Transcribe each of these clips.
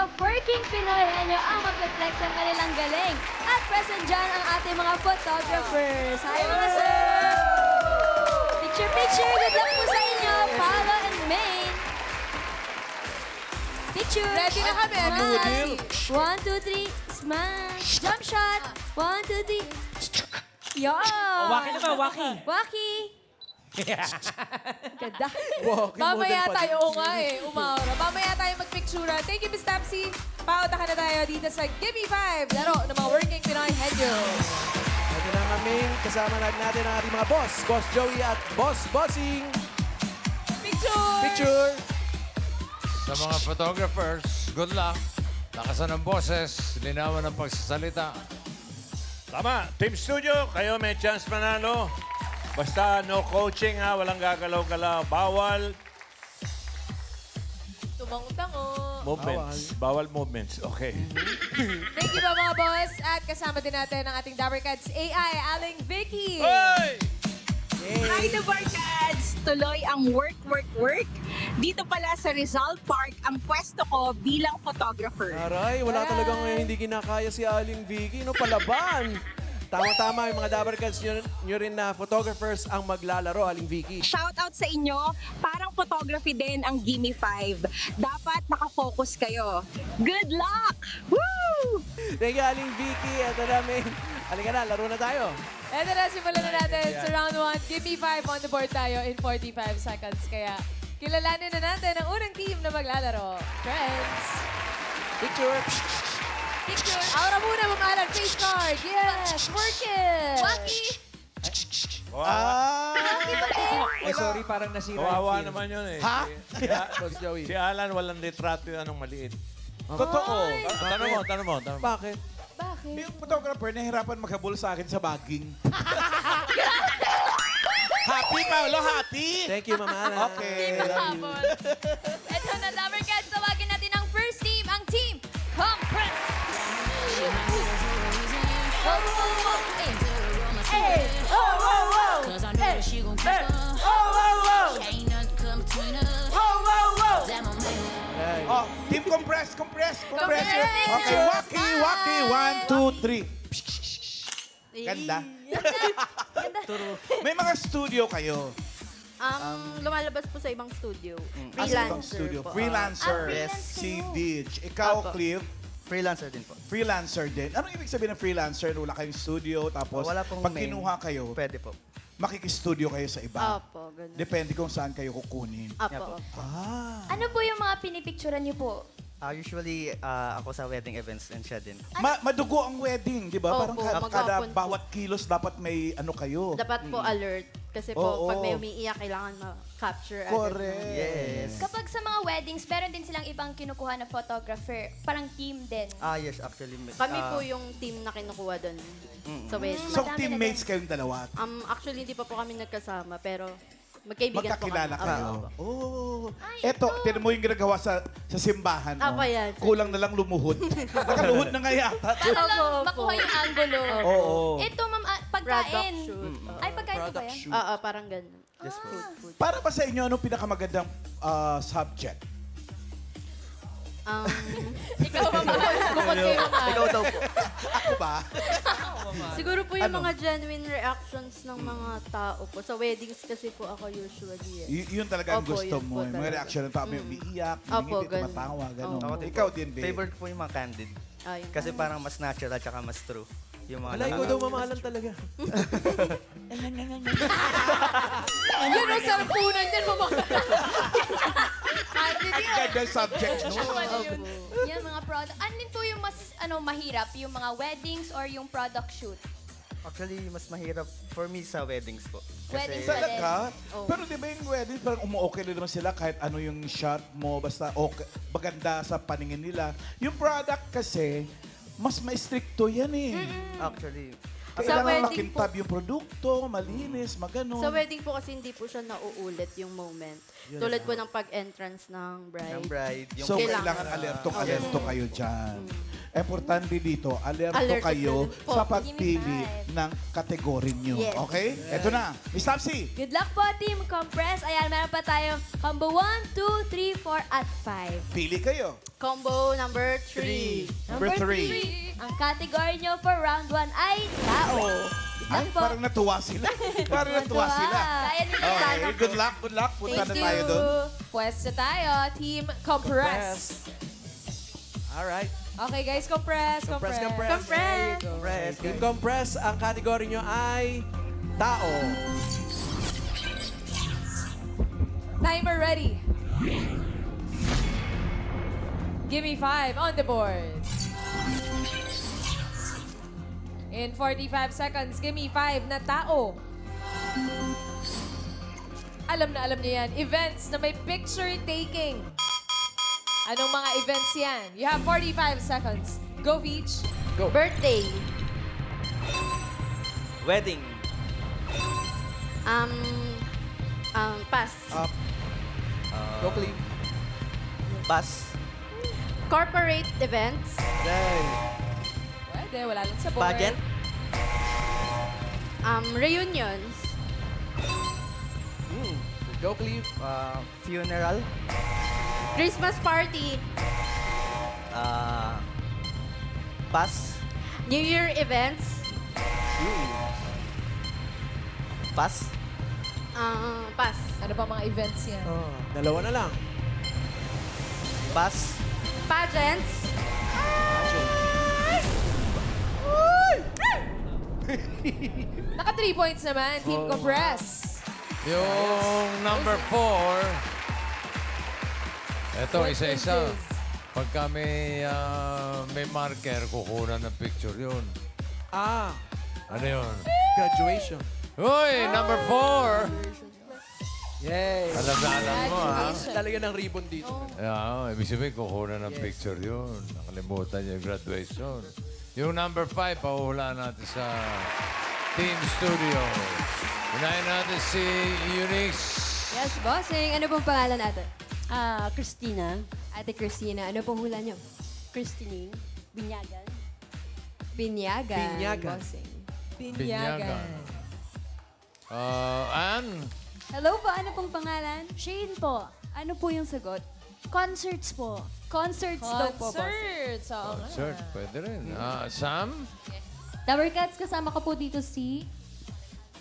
of Working Pinoy Henyo ang mag-flex ng kanilang galing. At present dyan ang ating mga photographers. Hi mga sir! Picture! Good luck po sa inyo, Paolo and Maine. Picture! Ready na kami. Smile. 1, 2, 3, smash! Jump shot! 1, 2, 3. Yo! Waki naman, waki. Waki! Ganda. Mamaya tayo, oo nga eh, umaura. Mamaya tayo magpictura. Thank you, Miss Tapsy. Pauta ka na tayo dito sa Gimme 5, laro ng mga Working Pinoy Henyo. Ito na maming kasama natin ang ating mga boss. Boss Joey at Boss Bossing. Picture! Picture! Sa mga photographers, good luck. Lakasan ng boses, linawan ng pagsasalita. Tama. Team Studio, kayo may chance manalo. Basta no coaching ha, walang gagalaw-galaw. Bawal Tumang-tango. movements. Bawal movements. Okay. Thank you ba mga boss? At kasama din natin ang ating Dabber Cats AI, Aling Vicky. Hoy! Hi, The Barkads! Tuloy ang work. Dito pala sa Rizal Park ang pwesto ko bilang photographer. Aray, wala talagang hindi kinakaya si Aling Vicky. No, palaban. Tama-tama yung mga Dabber Cats nyo rin na photographers ang maglalaro, Aling Vicky. Shout out sa inyo, parang photography din ang Gimme 5. Dapat nakafocus kayo. Good luck! Woo! Thank you, Aling Vicky. Ito namin. Halika na, laro na tayo. Eto na, simulan na natin sa round 1. Gimme 5 on the board tayo in 45 seconds. Kaya kilalanin na natin ang unang team na maglalaro. Friends! Picture. Picture. Aura muna, mamahalan. Face card. Yes! Work it! Waki! Ay, sorry, parang nasira Kawawa yung naman yun eh. Ha? Boss Joey. Si Alan walang litrato yan ng maliit. Totoo. Tanong mo. Bakit? Bakit? Yung photographer, nahirapan maghabol sa akin sa bagging. Happy, Paolo, happy! Thank you, Mama Ana. Okay. Ito na, Dabber Cats. Tawagin natin ang first team, ang Team Compress. Hey! Oh, oh, oh! Cause I know that she gon' keep up. Oh, oh, oh! Ain't nothing come between us. Oh, oh, oh! Damn, I'm living. Oh, team compress. Compress. Okay, waki. 1, 2, 3. Ganda. May mga studio kayo. Lumalabas po sa ibang studio. Ibang studio. Freelancer. Yes. Si Dij. Ikaw, Apo. Cliff. Freelancer din po. Freelancer din. Anong ibig sabihin ng freelancer? Wala kayong studio, tapos Wala pong pag main. kinuha kayo, Pwede po. makikistudio kayo sa iba. Opo, ganun. Depende kung saan kayo kukunin. Opo. Ano po yung mga pinipicturan niyo po? Usually, ako sa wedding events and siya din. Madugo ang wedding, di ba? Parang Opo, kada maghapon po. bawat kilos dapat may ano kayo. Dapat po alert. Kasi po, Oo. pag may umiiyak, kailangan ma-capture agad. Correct. Yes. Kapag sa mga weddings, meron din silang ibang kinukuha na photographer. Parang team din. Yes, actually. Kami po yung team na kinukuha doon sa wedding. So, Madami na teammates kayong dalawa. Actually, hindi pa po kami nagkasama, pero magkaibigan po kami. Magkakilala kayo. Opo. Oh. Eto, tinan mo yung ginagawa sa simbahan. Apa yan. Kulang na lang lumuhod. Nakaluhod na nga yata. Para lang Opo, makuha yung angulo. Oo. Ito, ma'am, Product pagkain. shoot. Ay, pagkain po ba yan? Oo, parang ganun. Just food. Para ba sa inyo, anong pinakamagandang subject? Ikaw ba bukod kayo Ikaw daw po. Ako ba? Siguro po yung Ano? mga genuine reactions ng mga tao po. Sa weddings kasi po ako usually. Yun talaga ang Opo, gusto yun mo. po Yung mga talaga. reaction ng tao, may umiiyak, Opo, hindi ganun. tumatawa, gano'n. Opo. Ikaw din, babe. Favorite po yung mga candid. Ayun. Kasi parang mas natural at saka mas true. Yung mga Wala, ikaw daw mamahalan talaga. Yun ang sarpunan yan, mama. Ang ganda subject, no? Yan, mga product. Ano din po yung mas mahirap? Yung mga weddings or yung product shoot? Actually, mas mahirap for me sa weddings po. Weddings Kasi, pa din. Talaga? Oh. Pero di ba yung wedding, parang umu-okay na naman sila kahit ano yung shot mo, basta okay, maganda sa paningin nila. Yung product kasi, mas ma-stricto yan eh. actually, Kailangan wedding makintab yung produkto, malinis, maganon. Sa wedding po kasi hindi po siya nauulit yung moment. Tulad po ng pag-entrance ng bride. ng bride, yung So, Kailangan. kailangan alerto kayo dyan. importante dito, alerto Alerto kayo din po. sa pagpili Give me ng kategory nyo. Yes. Okay? Ito na. Miss Tapsi. Good luck po, Team Compress. Ayan, meron pa tayong combo 1, 2, 3, 4, at 5. Pili kayo. Combo number 3. Number 3. Ang category nyo for round 1 ay tao. Good Ay, luck po. parang natuwa sila. parang natuwa sila. Kaya ninyo Okay, sana po. good luck, good luck. Punta na Thank tayo you. doon. Pwesto tayo, Team Compress. Alright. Okay guys, compress. Compress. Compress. Team Compress, ang category nyo ay tao. Timer ready. Give me 5 on the board. In 45 seconds, give me 5 na tao. Alam niyo yan. Events na may picture taking. Anong mga events yan? You have 45 seconds. Go, Beach. Birthday. Wedding. Pass. Go, Cleve. Pass. Corporate events. Pwede, wala lang sa board. Pageant. Reunions. Go, Cleve. Funeral. Christmas party. Pass. New Year events. Pass. Pass. Ano pa mga events yan? Dalawa na lang. Pass. Pageants. Naka 3 points naman, Team Compress. Yung number 4, eto, isa-isa. Pagka may marker, kukunan ng picture yun. Ano yun? Graduation. Uy, number 4! Yay. Alam mo, ha? Talaga ng ribbon dito. Yeah, ibig sabihin, kukunan ng picture yun. Nakalimutan niya yung graduation. Yung number 5, pahuhulaan natin sa Team Studio. Unahin natin si Eunice. Yes, bossing. Ano pong pangalan natin? Christina. Ate Christina, ano pong hula nyo? Christine. Binyagan. Binyagan. Binyagan. Bossing. Binyagan. Ann? Hello po, ano pong pangalan? Shane po. Ano po yung sagot? Concerts po. Concerts daw po, bossing. Concerts. Oo nga. Sure, pwede rin. Sam? Tower Cats, kasama ka po dito si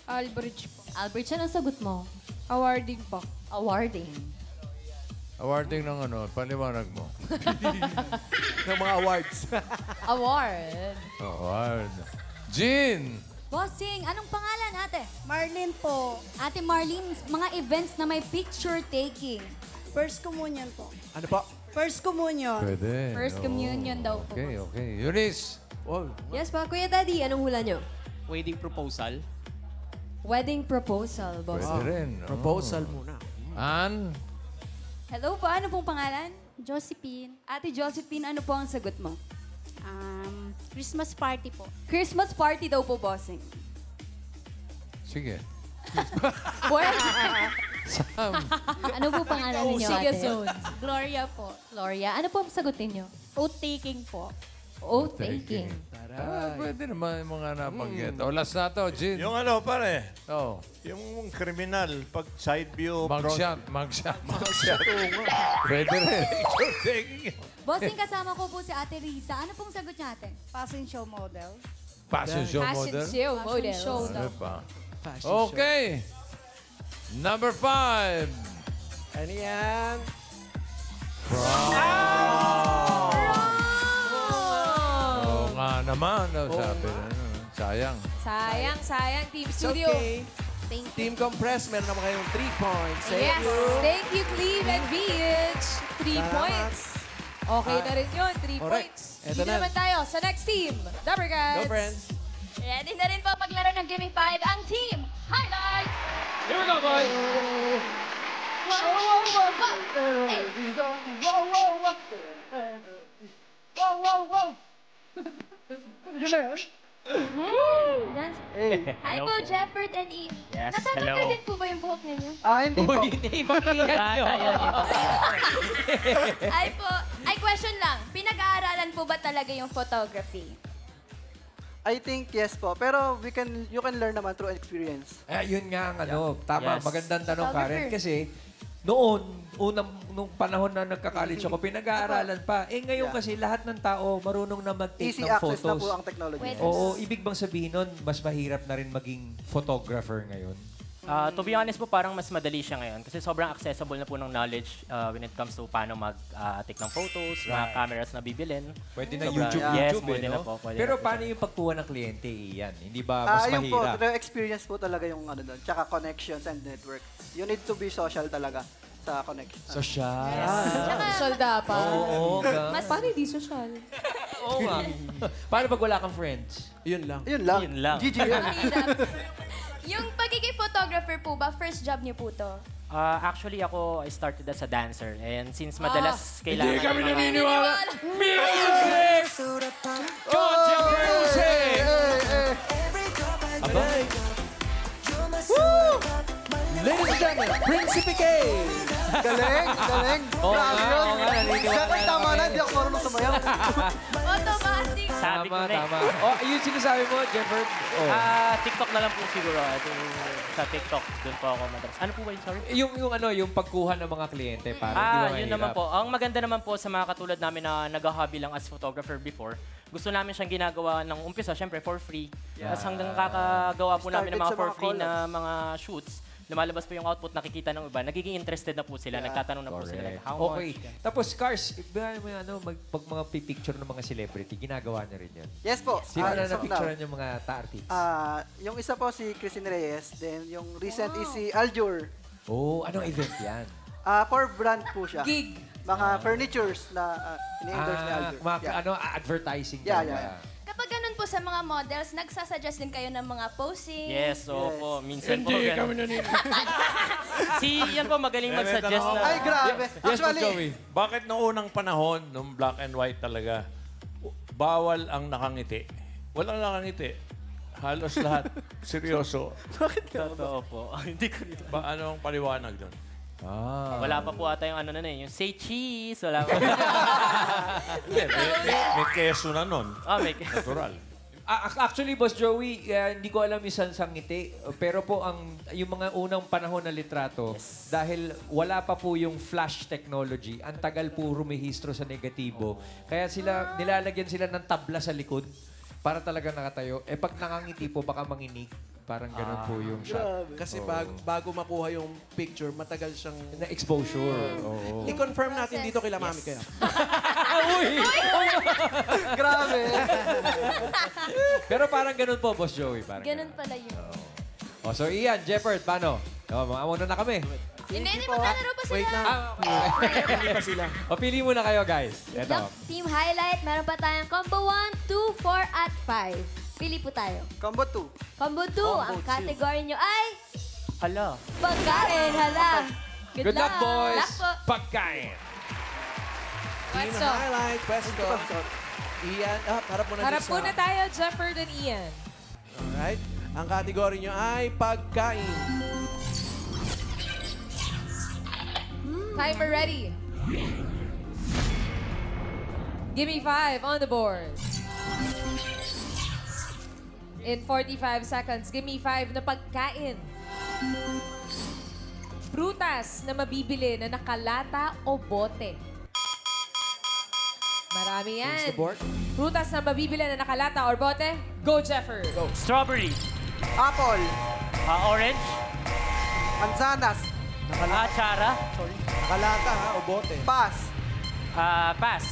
Albridge po. Albert. Siya ang sagot mo? Awarding po. Awarding. Awarding ng ano, paliwanag mo. Ng mga awards. Award. Award. Jean! Bossing, anong pangalan, ate? Marlene po. Ate Marlene, mga events na may picture taking. First communion po. Ano pa? First communion. Pwede. First oo. communion daw po. Okay, okay. Eunice! Oh, Yes pa, Kuya Daddy, anong hula nyo? Wedding proposal. Wedding proposal, boss. Pwede rin. oo. proposal muna. Ann? Hello po, ano pong pangalan? Josephine. Ate Josephine, ano po ang sagot mo? Christmas party po. Christmas party daw po, bossing. Sige. Pwede. Sam? Ano po pangalan ninyo, Sige, ate? Zone. Gloria po. Gloria, ano po ang sagutin nyo? Oath taking po. Oath taking. Pwede naman yung mga nabanggit. O, last na to, Jean. Yung ano, pare, Oh, yung criminal, pag side view, mugshot. Pwede rin. Bossing, kasama ko po si Ate Risa. Ano pong sagot niya, ate? Fashion show model. Fashion show Fashion model. show model. show Ano pa? Fashion show. Okay. Number 5. Ano yan? Oo nga naman. Sabi na. Sayang. Sayang, Team It's Studio. okay. Team Compress, meron naman kayong 3 points. Yes. Thank you, Cleve and Beach. 3 Salamat. points. Okay na rin yun, 3 Correct. points. Eto Dito na. naman tayo sa next team. Dapper Cats. Go, friends. Ready na rin po maglaro ng Gimme 5 ang team. Highlight! Here we go, boys! Hi po, Jeffert and Eve. Yes, Natatanggal din po ba yung buhok ninyo? Hindi po. Hindi po. Ay po, ay question lang. Pinag-aaralan kailangan po ba talaga yung photography? I think yes po. Pero you can learn naman through experience. Yun nga ang tama. Yes. Magandang tanong, Karen. Photographer. Kasi nung panahon na nagka-college ako, pinag-aaralan pa. Ngayon kasi lahat ng tao marunong na mag-take Easy ng access na photos. po ang technology. Pwede. Oo, ibig bang sabihin nun, mas mahirap na rin maging photographer ngayon? To be honest po, parang mas madali siya ngayon kasi sobrang accessible na po ng knowledge when it comes to paano mag-take ng photos, mga cameras na bibilin. Pwede na Sobrang- YouTube, Yes, YouTube pwede no? na po. Pwede Pero na po paano siya. yung pagkuha ng kliyente, Ian? Hindi ba mas Yung po, mahirap? the experience po talaga yung ano doon. Tsaka connections and network. You need to be social talaga sa connection. Social. Social dapat. Oo, Mas paano hindi social? Oo nga. Paano pag wala kang friends? Yun lang. Yun lang. Yun lang. GG yan. Yung pagiging photographer po ba, first job niyo po to? Actually, I started as a dancer. And since madalas kailangan... Hindi kami naniniwala. Ladies and gentlemen, Principe K! Galing, galing. Oo nga, Grabe yun. oo nga, naniniwala Dapat na tama kami. na, hindi ako marunong sumayaw. Automatic. Sabi ko Tama, na eh. tama. Oh, yun sinasabi mo, Jefford? Oh. TikTok na lang po siguro. Sa TikTok, doon po ako madalas. Ano po ba yun? Sorry? Yung pagkuha ng mga kliyente, parang di ba Yun mahirap? naman po. Ang maganda naman po sa mga katulad namin na nag-hobby lang as photographer before, gusto namin siyang ginagawa ng umpisa, syempre for free. Tapos hanggang kakagawa po namin ng mga Started sa for mga free na collabs. mga shoots, lumalabas po yung output, nakikita ng iba, nagiging interested na po sila, nagtatanong na po sila, like, how Okay. much? Tapos, Cars, pag mga picture ng mga celebrity, ginagawa niya rin yan. Yes po. Sino na so na-picturean yung mga ta-artists? yung isa po si Christine Reyes, then yung recent is si Aljur. Oh, anong event yan? For brand po siya. Gig. Mga furnitures na ini-endorse ni Aljur. Advertising. Yeah, talaga. yeah. Kapag ganun po sa mga models, nagsasuggest din kayo ng mga posing. Yes, opo. Minsan po. Hindi ganun. kami naniniwala. Si Ian po magaling mag-suggest na. Ay, grabe. Yes, Actually, Joey. Bakit noong unang panahon, nung black and white talaga, bawal ang nakangiti? Walang nakangiti. Halos lahat. Seryoso. Totoo po. Hindi ko rin. Ano ang paliwanag doon? Wala pa po ata yung ano na yung say cheese. Wala pa. May keso na nun. May Natural. Actually, Boss Joey, hindi ko alam yung sang ngiti. Pero po, yung mga unang panahon na litrato, dahil wala pa po yung flash technology, ang tagal po rumehistro sa negatibo. Kaya nilalagyan sila ng tabla sa likod para talaga nakatayo. Pag nakangiti po, baka manginig. Parang ganun po yung shot. Kasi bago makuha yung picture, matagal siyang... Na exposure. Oo. I-confirm natin dito kila Mami kaya. grabe. Pero parang ganun po, Boss Joey. Parang Ganun pala yun. So Ian, Jefford, paano? Mamuna na kami. Hindi, maglalaro pa sila. Wait na. Hindi pa sila. Pili muna kayo, guys. Yup, Eto. team highlight. Meron pa tayong combo 1, 2, 4, at 5. Pili po tayo. Combo 2. Combo 2, ang category nyo ay Hala. pagkain. Hala. Good luck, boys. Luck po. Pagkain. Team highlight, pwesto. Ian, harap muna Harap dito sa... muna tayo, Jefford and Ian. Alright. Ang category nyo ay pagkain. Timer ready. Give me 5 on the board. In 45 seconds, give me 5 na pagkain. Prutas na mabibili na nakalata o bote. Marami yan. Use the board. Prutas na mabibili na nakalata or bote. Go, Jefford. Go. Strawberry. Apple. Orange. Manzanas. Chara. Sorry. Nakalata ha, o bote. Pass. Pass.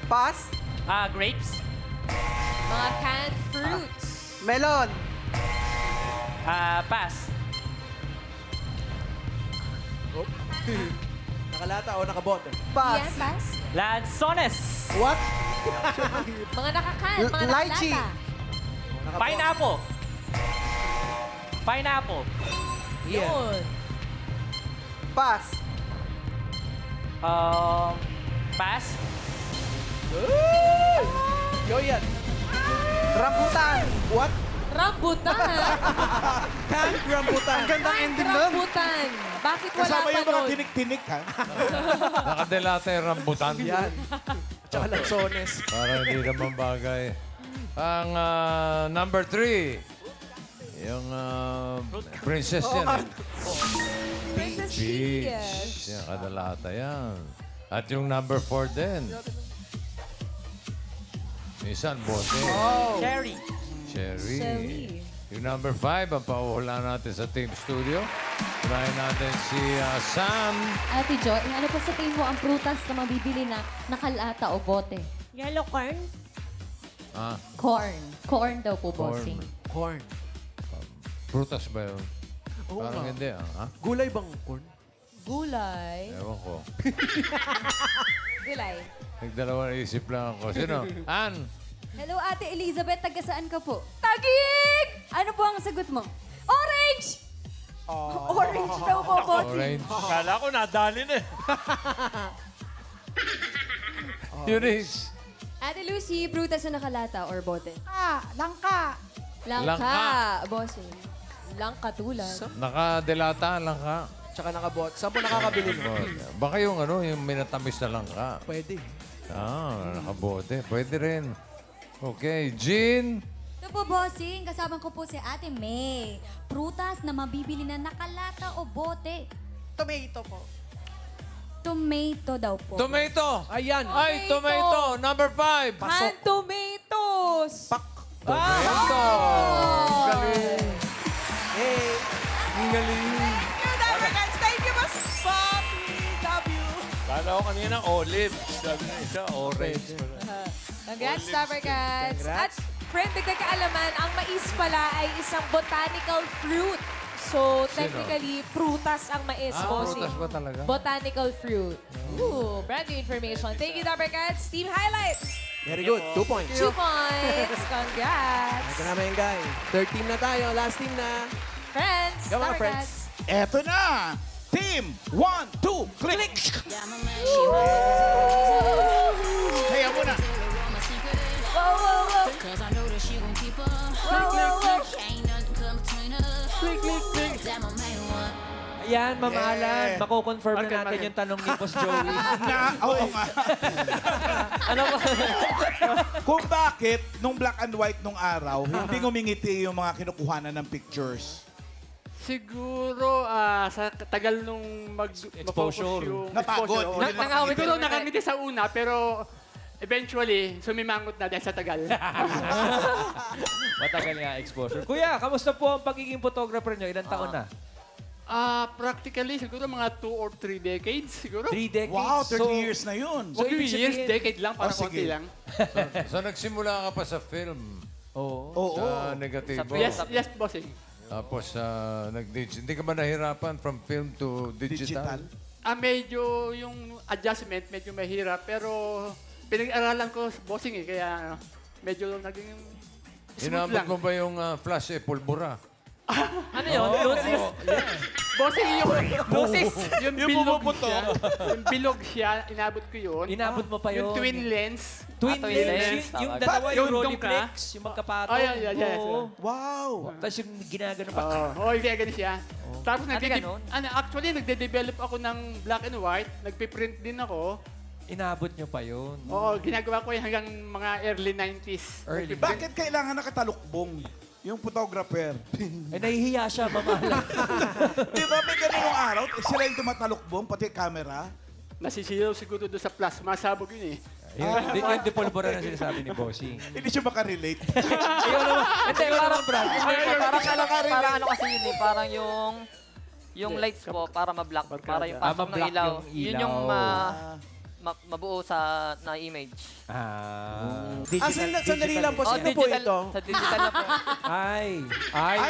Pass. Grapes. Mga canned fruits. Melon. Pass. Nakalata o nakabote. Pass. Ian, pass. Lanzones. What? Mga nakakan, mga Lychee. nakalata. Pineapple. Pineapple. Yun. Pass. Pass. Go yan. Rambutan. What? Rambutan. Canned rambutan. Ang gandang ending nun. Rambutan. Bakit wala Kasama pa yung mga nun? tinik-tinik, ha? Nakadelata yung rambutan. Yan. Tsaka lansones. Para hindi naman bagay. Ang number 3, yung princess yan. Princess Peach. Yan, kadalata yan. At yung number 4 din. Minsan, bote. Cherry. Cherry. Yung number 5, ang pauhula natin sa Team Studio. Unahin natin si Sam. Ate Jo, ano pa sa tingin mo ang prutas na mabibili na nakalata o bote? Yellow corn? Corn. Corn daw po, Corn. bossing. Corn. Prutas ba yun? Oo Parang nga. hindi, ha? Gulay bang corn? Gulay. Ewan ko. Gulay. Nagdalawang isip lang ako. Sino? Ann. Hello, Ate Elizabeth. Taga saan ka po? Tagig! Ano po ang sagot mo? Orange! Orange daw po, bossing. Orange. Kala ko nadali na eh. Eunice. Ate Lucy, prutas na nakalata or bote? Langka. Langka, bossing. Langka tulad. Nakadelata lang ka. Tsaka nakabot. Saan po nakakabili mo? Baka yung yung minatamis na lang ka. Pwede. Nakabote. Pwede rin. Okay, Jean. Ito po, bossing. Kasama ko po si Ate May. Prutas na mabibili na nakalata o bote. Tomato po. Tomato daw po. Tomato. Ayan. Ay, tomato. Number 5. Hand tomatoes. Tomato. Galing. Hey. Ang galing. Thank you, Mas Poppy. Love you. Kala ko kanina olive. Sabi na isa, orange. Congrats, Stubber Cats. At friend, dagdag kaalaman, ang mais pala ay isang botanical fruit. So, technically, prutas ang mais, bossing. Prutas ba talaga? Botanical fruit. Ooh, brand new information. Thank you, Stubber Cats. Team highlights. Very good. 2 points. 2 points. Congrats. Ito namin, guys. Third team na tayo. Last team na. Friends, Come on, Stubber friends. Cats. Eto na! Team 1, 2, click! Kaya mo na! Cause I know that she gon' keep up. Ain't nothing come between us. Damn, I'm main one. Ayan, Ma'am Alan. Mako-confirm na natin yung tanong ni Boss Joey. Oo nga. Ano ba? Kung bakit, nung black and white nung araw, hindi ngumingiti yung mga kinukuhanan ng pictures. Siguro sa tagal nung mag-focus yung Napagod. exposure. Siguro nakangiti sa una, pero eventually, sumimangot na dahil sa tagal. Matagal nga exposure. Kuya, kamusta po ang pagiging photographer nyo? Ilang taon na? Practically, siguro mga 2 or 3 decades, siguro. 3 decades? Wow, 30 years na yun. So, 2 ibig years, sabihin- decade lang, parang sige. konti lang. So, nagsimula ka pa sa film. Oo. Sa negatibo. Yes, bossing. Tapos, hindi ka ba nahirapan from film to digital? Medyo yung adjustment, medyo mahirap, pero pinag-aralan ko bossing kaya medyo naging smooth Inabot lang. mo ba yung flash pulbura? Ano yun? Lucis? Bossing yung Lucis? yung bilog siya. Yung bilog siya, inabot ko yun. Inabot mo pa Yung yun? twin lens. Twin twin lens? lens, Yung tawag. dalawa, yung Yung Rolleiflex, yung magkapatong. Yeah. Oo. Wow! Tapos yung ginagano pa. Hindi ganun siya. Tapos ganun? actually, nagde-develop ako ng black and white. Nagpiprint din ako. Inabot nyo pa yun. Oo, ginagawa ko yan hanggang mga early 90s. Early. Bakit kailangan nakatalukbong yung photographer? Eh, nahihiya siya, mamala. Di ba may ganun yung araw? Sila yung tumatalukbong, pati camera. Nasisilaw siguro doon sa plasma. Sabog yun eh. Yung depolvora na sinasabi ni Bossing. Hindi siya makarelate. Ayaw naman. Hindi, parang Brad. Parang ano kasi yun eh, parang yung lights ko para ma-block, para yung pasok ng ma-block ilaw. yung Yun ilaw. yung mabuo sa na image. Sandali lang po. Sino po ito? Sa digital na po. Ay,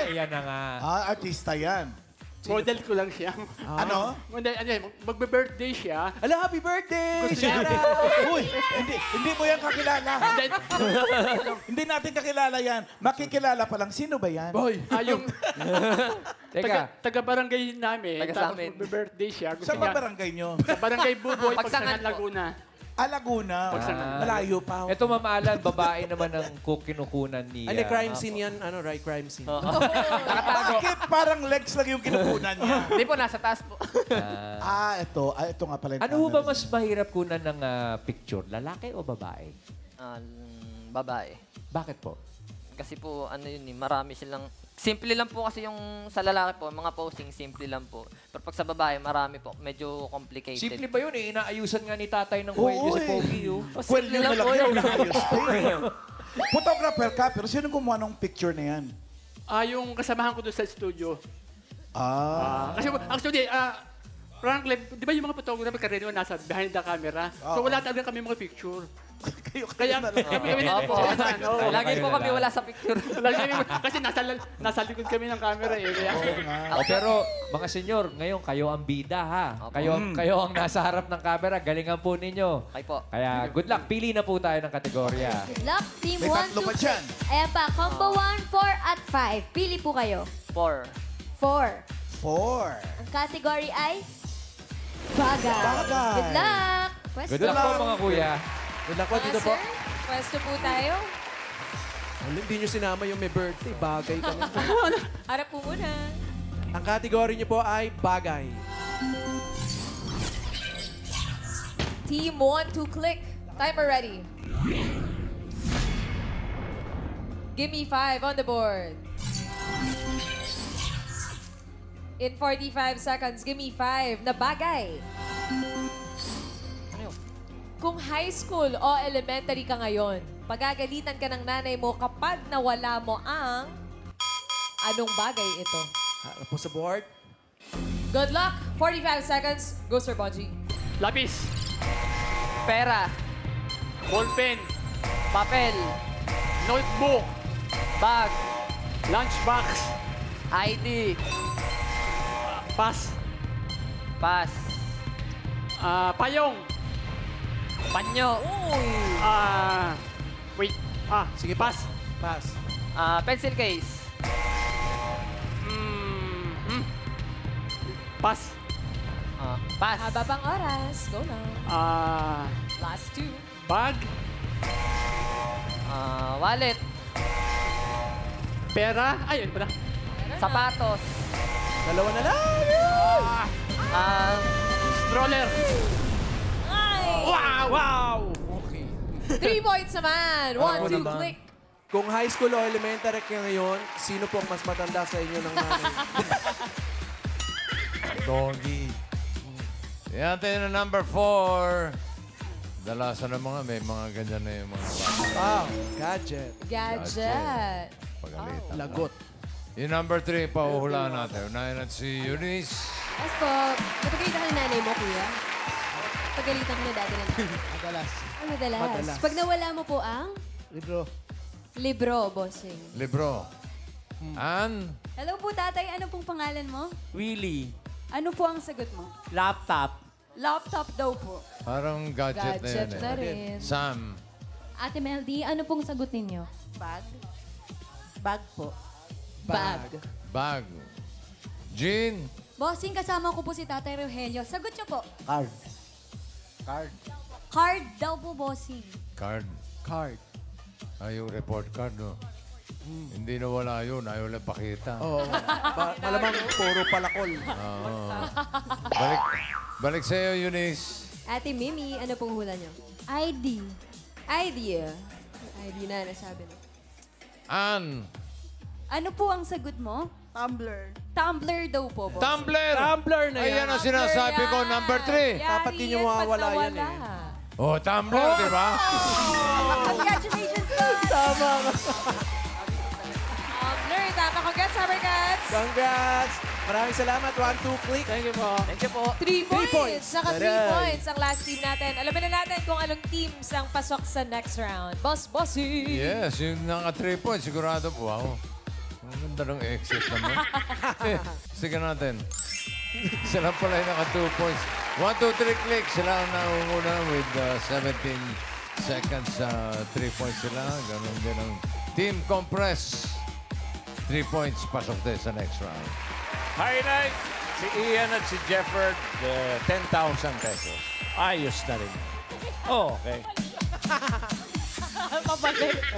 ayan na nga. Artista yan. Model ko lang siya. Ano? Magbe-birthday siya. Ala, happy birthday! Gusto niya. Uy, hindi mo yan kakilala. Hindi natin kakilala yan. Makikilala pa lang. Sino ba yan? Boy! Yung Teka. taga-barangay namin. Taga sa Tapos amin. magbe-birthday siya. Gusto Sa niya. barangay nyo? Sa barangay Buboy, Pagsangan Pagsangan, po. Laguna. Laguna. Malayo pa. Ito, Ma'am Alan, babae naman ang kinukunan ni... Ano, crime scene yan? Ano, right, crime scene. Bakit parang legs lang yung kinukunan niya? Hindi po, nasa taas po. Ito nga pala yung Ano ba mas mahirap kunan ng picture? Lalaki o babae? Babae. Bakit po? Kasi po, marami silang... Simple lang po kasi yung sa lalaki po, mga posing, simple lang po. Pero pag sa babae, marami po. Medyo complicated. Simple ba yun eh? Inaayusan nga ni tatay ng kwelyo si Pogi. Kwelyo na lang yun. Photographer ka, pero sino gumawa ng picture na yan? Yung kasamahan ko doon sa studio. Kasi actually, Franklin, di ba yung mga photographer karaniwan nasa behind the camera? So wala talaga kami mga picture. Kaya kami na po. Lagi po kami wala sa picture. Kasi nasa likod kami ng camera eh. Pero mga senyor, ngayon kayo ang bida ha. Kayo ang nasa harap ng camera. Galingan po ninyo. Kaya good luck. Pili na po tayo ng kategorya. Good luck, Team May 1, tatlo pa 2, dyan. 3. Ayan pa, combo 1, 4, at 5. Pili po kayo. 4. 4. Ang category ay bagay. Good luck! Good luck po mga kuya. Good luck po dito po. Pwesto po tayo. Hindi nyo sinama yung may birthday. Bagay kami. Harap po muna. Ang category nyo po ay bagay. Team 1 to click. Timer ready. Give me 5 on the board. In 45 seconds, give me 5 na bagay. Kung high school o elementary ka ngayon, pagagalitan ka ng nanay mo kapag nawala mo ang... Anong bagay ito? Harap po sa board. Good luck. 45 seconds. Go, Sir Bonji. Lapis. Pera. Ballpen. Papel. Notebook. Bag. Lunchbox. ID. Pass. Pass. Payong. Panyo. Wait. Sige, pass. Pass. Pencil case. Pass. Pass. Haba pang oras. Go na. Last 2. Bag. Wallet. Pera. Ayun pala. Sapatos. Dalawa na lang. Stroller. Wow! Okay. 3 points naman. 1, 2, click. Kung high school o elementary ka ngayon, sino po ang mas matanda sa inyo ng nanay? Doggy. Yan tayo na number 4. Dalasan ng mga, may mga ganyan na yung mga Wow, gadget. Gadget. pagalitan. Lagot. Yung number 3, pauhulaan natin. Unahin natin si Eunice. Yes po. Napagalitan ka ng nanay mo, kuya? Pagalitan ko na dati ng nanay. Madalas. Madalas. Pag nawala mo po ang? Libro. Libro, bossing. Libro. Ann? Hello po, tatay. Ano pong pangalan mo? Willie. Ano po ang sagot mo? Laptop. Laptop daw po. Parang gadget, Gadget na na yan. rin. Sam. Ate Meldy, ano pong sagot ninyo? Bag? Bag po. Bag. Jean? Bossing, kasama ko po si Tatay Rogelio. Sagot niyo po. Card. Card daw po, bossing. Card. Yung report card, no? Hindi na wala yun. Ayaw lang pakita. Oo. Malamang puro palakol. Balik sa'yo, Eunice. Ate Mimi, ano pong hula niyo? ID. Idea. ID na, nasabi na. Ann. Ano po ang sagot mo? Tumblr. Tumblr daw po, bossing. Tumbler Na yan. Ayan ang sinasabi ko, number 3. Dapat di nyo mawawala yan eh. Oh, Tumblr, di ba? Congratulations po! Tama ka. Tumblr. Tama. Congrats, Summercats. Congrats! Maraming salamat. 1, 2, click. Thank you po. Thank you po. 3 points. points. Naka 3 Taray. points ang last team natin. Alamin na natin kung anong teams ang pasok sa next round. Bossy! Yes, yung naka 3 points, sigurado. Wow. Ang ganda ng exit naman. Sige natin. Sila pala yung naka 2 points. 1, 2, 3, click. Sila ang naunguna with 17 seconds. 3 points sila. Ganun din ang Team Compress. 3 points, pasok din sa next round. Highlight, si Ian at si Jefford, 10,000 pesos. Ayos na rin. Oh, okay.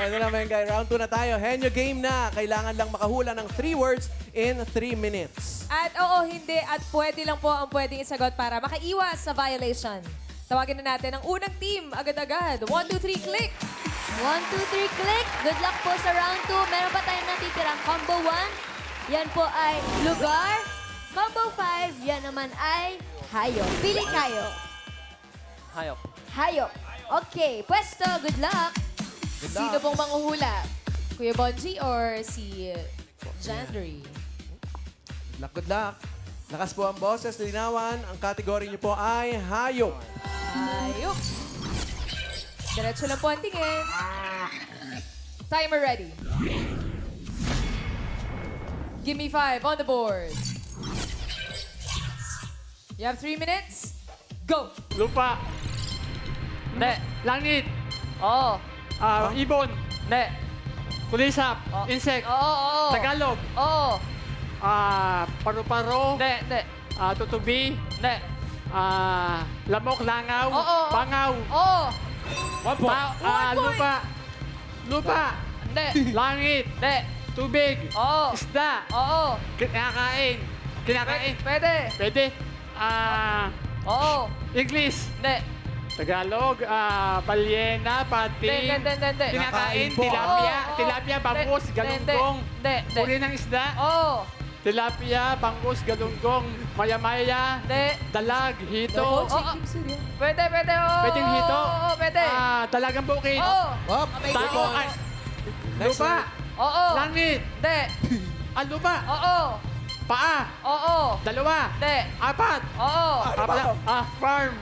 Ano naman guys, round 2 na tayo. Henyo game na. Kailangan lang makahula ng 3 words in 3 minutes. At oo, hindi. At pwede lang po ang pwedeng isagot para makaiwas sa violation. Tawagin na natin ang unang team. Agad-agad. 1, 2, 3, click! 1, 2, 3, click. Good luck po sa round 2. Meron pa tayong natitirang combo 1. Yan po ay lugar. Combo 5, yan naman ay hayop. Pili kayo. Hayop. Hayop. Okay, pwesto. Good luck. Sino pong manghuhula? Kuya Bonji or si Jandry? Good luck, good luck. Lakas po ang boses, linawan. Ang kategory niyo po ay hayop. Hayop. Diretso lang po ang tingin. Timer ready. Give me 5 on the board. You have 3 minutes. Go! Lupa. Hindi. Langit. Oo. Ibon. Hindi. Kulisap. Insect. Oo. Tagalog. Oo. Paru-paro. Hindi. Tutubi. Hindi. Lamok, langaw. Oo. Bangaw. Oo. Lupa. Lupa. Hindi. Langit. Hindi. Tubig. Oo. Isda. Oo. Kinakain. Kinakain. Pwede. Pwede. Oo. English. Hindi. Tagalog. Balyena. Pati. Hindi. Kinakain. po. Tilapia. Oo. Tilapia. Bangus. Galunggong. Hindi. Uri ng isda. Oo. Tilapia. Bangus. Galunggong. Maya-maya. Hindi. Dalag. Hito. Pwede. Oo. Pwedeng hito. Oo. Pwede. Dalagang bukid. Oo. Up. Tao. Lupa. Oo. Langit. Hindi. Lupa. Oo. Paa. Oo. Dalawa. Hindi. Apat. Oo. Farm.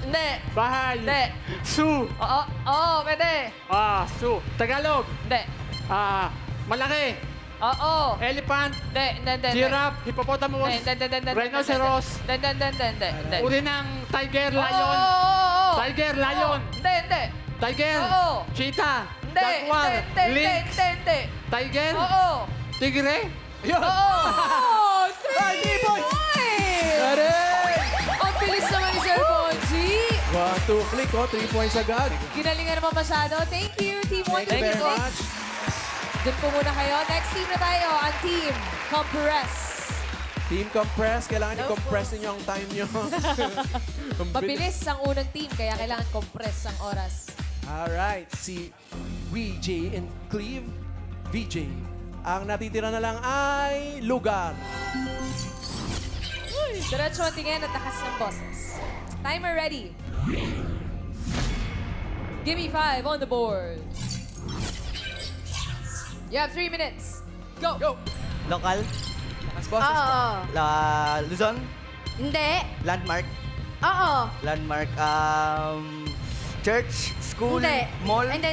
Hindi. Bahay. Hindi. Zoo. Oo. Pwede. Zoo. Tagalog. Hindi. Malaki. Oo. Elephant. Hindi. Giraffe. Hippopotamus. Hindi. Rhinoceros. Hindi. Uri ng tiger. Lion. Oo. Tiger. Lion. Hindi. Tiger. Oo. Cheetah. Hindi. Jaguar. Lynx. Hindi. Tiger. Oo. Tigre. Oo. Boy! Ang bilis naman ni Sir Bonji. 1, 2, click. 3 points agad. Ginalingan naman masyado. Thank you, Team 1. Thank you very much. Doon po muna kayo. Next team na tayo, ang Team Compress. Team Compress. Kailangan i-compress ninyo ang time nyo. Mabilis ang unang team, kaya kailangan compress ang oras. Alright. Si VJ and Cleve. VJ. Ang natitira na lang ay lugar. Diretso ang tingin at takas ng boses. Timer ready. Give me 5 on the board. You have 3 minutes. Go! Local? Takas boses. Luzon? Hindi. Landmark? Oo. Landmark, church? School? Hindi. Mall? Hindi.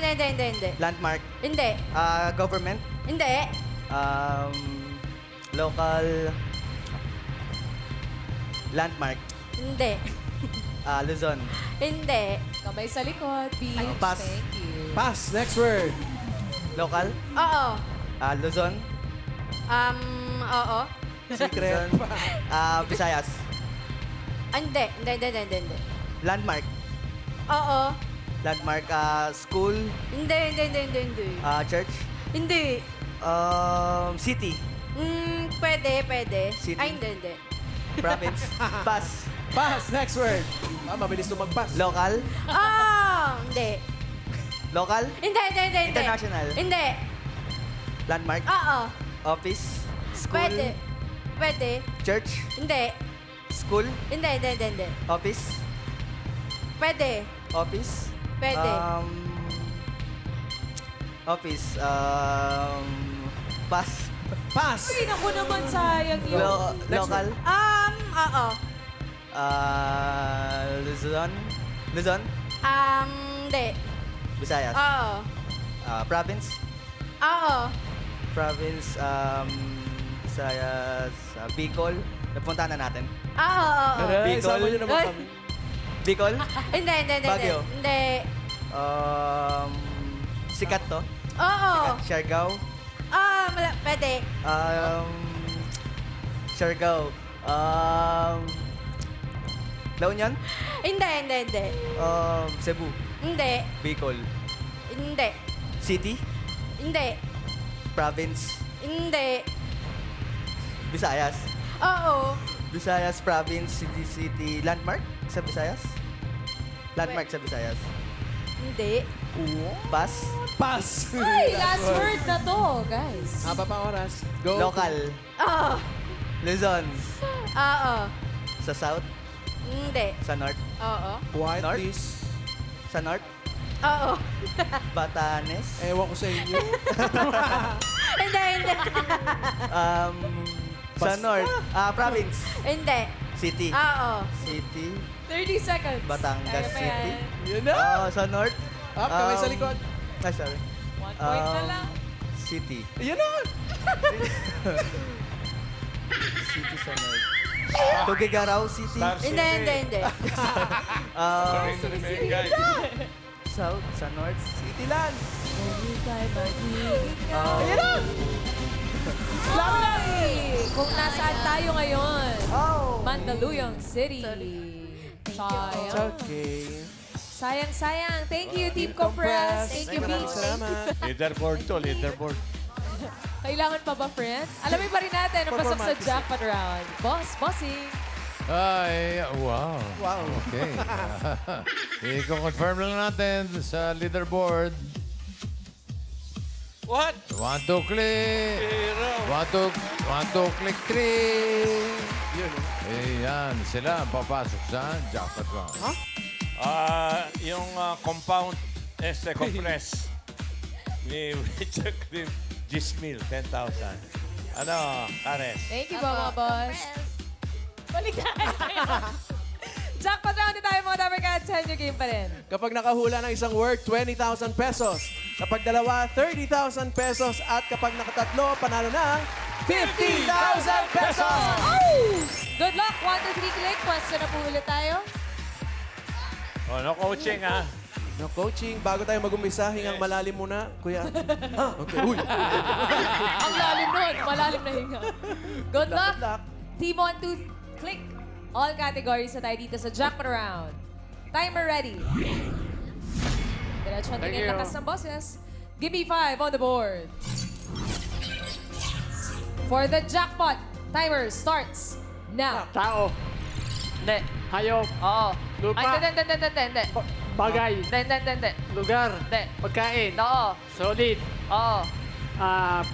Landmark? Hindi. Government? Hindi. Local? Landmark? Hindi. Luzon? Hindi. Kamay sa likod. Beach. Pass. Thank you. Pass. Next word. Local? Oo. Luzon? Oo. Secret. Visayas? Hindi. Landmark? Oo. Landmark, school? Hindi. Church? Hindi. City? Pwede. City? Ay, hindi. Province? Pass. Pass. Next word. Mabilis to mag-pass. Local? Hindi. Local? Hindi. International? Hindi. Landmark? Oo. Office? School? Pwede. Church? Hindi. School? Hindi. Office? Pwede. Office? Pwede. Office? Pass. Pass. Ay, naku naman, sayang yun. Local? Oo. Luzon? Luzon? Hindi. Visayas? Oo. Province? Oo. Province, Visayas, Bicol? Napunta na natin. Oo. Bicol? Isama nyo naman Ay. kami. Bicol? Hindi. Baguio? Hindi. Sikat to? Oo. Siargao? Pwede. Siargao. La Union? Hindi. Cebu? Hindi. Bicol? Hindi. City? Hindi. Province? Hindi. Visayas? Oo. Visayas Province, City. Landmark sa Visayas? Landmark sa Visayas? Hindi. Pass? Pass! Ay, last word na to, guys. Haba pa oras. Go. Local? Oo. Luzon? Oo. Sa South? Hindi. Sa North? Oo. Quiet, North? please. Sa North? Oo. Batanes? Ewan ko sa inyo. Hindi. Sa North? Province? Hindi. City? Oo. City? 30 seconds. Batangas Kaya pa City? yan. Yun na! Sa North? Up, kamay sa likod. Ay, sorry. 1 point na lang. City. Yun na! City sa North. Tugigaraw City? Hindi. South, sa North? City land! Ayan na! Lovely! Kung nasaan tayo ngayon. Mandaluyong City. Sayang. It's okay. Sayang. Thank you, Team Compress. Thank you, Maraming Beach. salamat. Leaderboard to, leaderboard. Kailangan pa ba, friend? Alamin pa rin natin ang pasok sa jackpot round. Bossing. Ay, wow. Wow. Okay. I-confirm lang natin sa leaderboard. What? 1, 2, click. Zero. 1, 2, click 3. Yun. Ayan, sila ang papasok sa jackpot round. Huh? Yung compound compress ni Richard Cream, Gismil, 10,000. Ano, Karen? Thank you, mga boss. Balik tayo. Jackpot round tayo, mga Dabber Cats. Hand your game pa rin. Kapag nakahula ng isang word, 20,000 pesos. Kapag dalawa, 30,000 pesos. At kapag nakatatlo, panalo ng 50,000 pesos! Good luck. 1, 2, 3, click. Question na po ulit tayo. Oh, no coaching, ha? No coaching. Bago tayo mag-umpisa, hingang malalim muna, kuya. Okay. Uy! Ang lalim nun. Malalim na hinga. Good luck. Team 1, 2, click. All categories na tayo dito sa jackpot round. Timer ready. Diretso ang tingin lakas ng boses. Give me 5 on the board. For the jackpot, timer starts now. Tao. Hindi. Hayop. Oo. Lupa. Ay, hindi. Bagay. Hindi. Lugar. Hindi. Pagkain. Oo. Solid. Oo.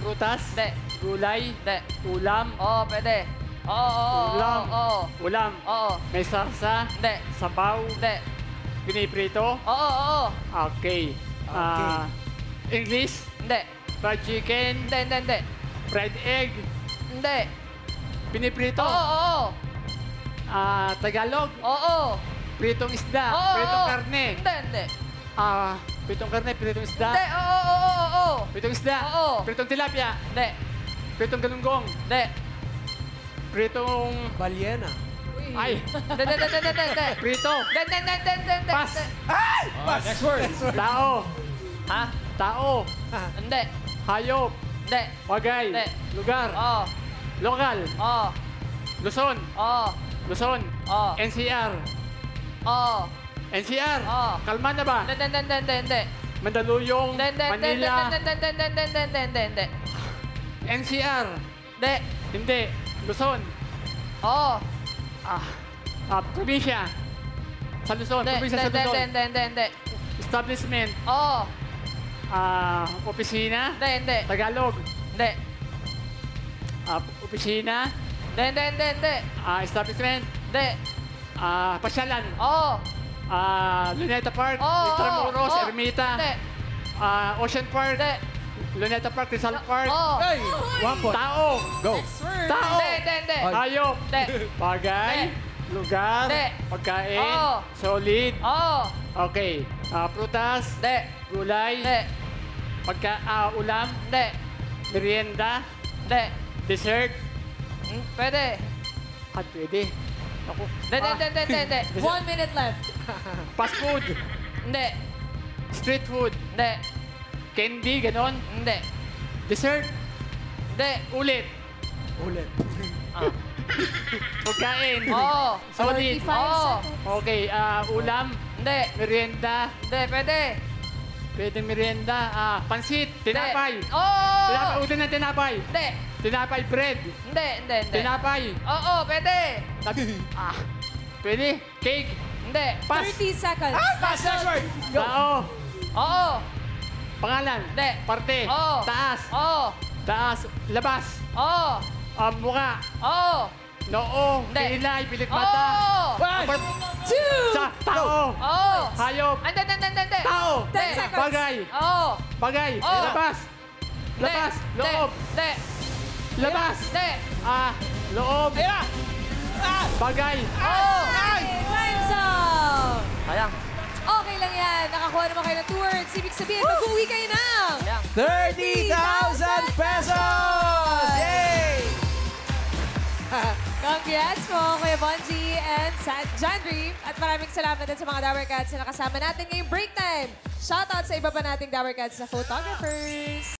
Prutas. Hindi. Gulay. Hindi. Ulam. Oo, pwede. Oo. Ulam. Oo. Ulam. Oo. May sarsa. Hindi. Sabaw. Hindi. Piniprito. Oo. Okay. English. Hindi. Fried chicken. Hindi. Fried egg. Hindi. Piniprito. Oo. Tagalog. Oo. Pritong isda. Oo. Pritong karne. Hindi. Pritong karne, pritong isda. Hindi. Oo. Pritong isda. Oo. Pritong tilapia. Hindi. Pritong galunggong. Hindi. Pritong... Balyena. Ay. Hindi. Prito. Hindi. Pass. Ay! Pass. Next word. Tao. Ha? Tao. Hindi. Hayop. Hindi. Bagay. Hindi. Lugar. Oo. Lokal. Oo. Luzon. Oo. Luzon. Oo. NCR. Oo. NCR. Oo. Kalma na ba? Hindi. Mandaluyong. Manila. Hindi. NCR. Hindi. Hindi. Luzon. Oo. Probinsya. Sa Luzon. Probinsya sa Luzon. Hindi. Establishment. Oo. Opisina. Hindi. Tagalog. Hindi. Opisina. Hindi. Establishment. Hindi. Pasyalan. Oo. Luneta Park. Oo. Intramuros. Oo. Ermita. Hindi. Ocean Park. Hindi. Luneta Park. Rizal Park. Oo. Hey! 1 point. Tao. Go. Tao. Hindi. Hayop. Hindi. Bagay. Hindi. Lugar. Hindi. Pagkain. Oo. Solid. Oo. Okay. Prutas. Hindi. Gulay. Hindi. Ulam. Hindi. Merienda. Hindi. Dessert. Pwede. Pwede. Ako. Hindi. 1 minute left. Fast food. Hindi. Street food. Hindi. Candy, ganon. Hindi. Dessert. Hindi. Ulit. Ulit. Pagkain. Oo. Solid. 45 Oo. Okay, ulam. Hindi. Merienda. Hindi, pwede. Pwedeng merienda. Pansit. Tinapay. Oo. Tinapay. Udan ng tinapay. Hindi. Tinapay bread. Hindi. Tinapay. Oo, pwede. Pwede. Cake. Hindi. Pas. 30 seconds. Last word. Tao. Oo. Pangalan. Hindi. Parte. Oo. Taas. Oo. Taas. Labas. Oo. Mukha. Oo. Noo. Hindi. Kilay. Pilit mata. Oo. 2. Sa tao. Oo. Hayop. Hindi. Tao. 10 seconds. Bagay. Oo. Bagay. Oo. Labas. Labas. Loob. Hindi. Labas. Hindi. Loob. Bagay. Oo. Time's up! Sayang. Okay lang yan. Nakakuha naman kayo ng 2 words. Ibig sabihin, mag-uwi kayo ng... Sayang. 30,000 pesos! Yay! Congrats mo, Kuya Bonji and John Dream. At maraming salamat din sa mga Dower Cats na nakasama natin ngayong break time. Shoutout sa iba pa nating Dower Cats na photographers.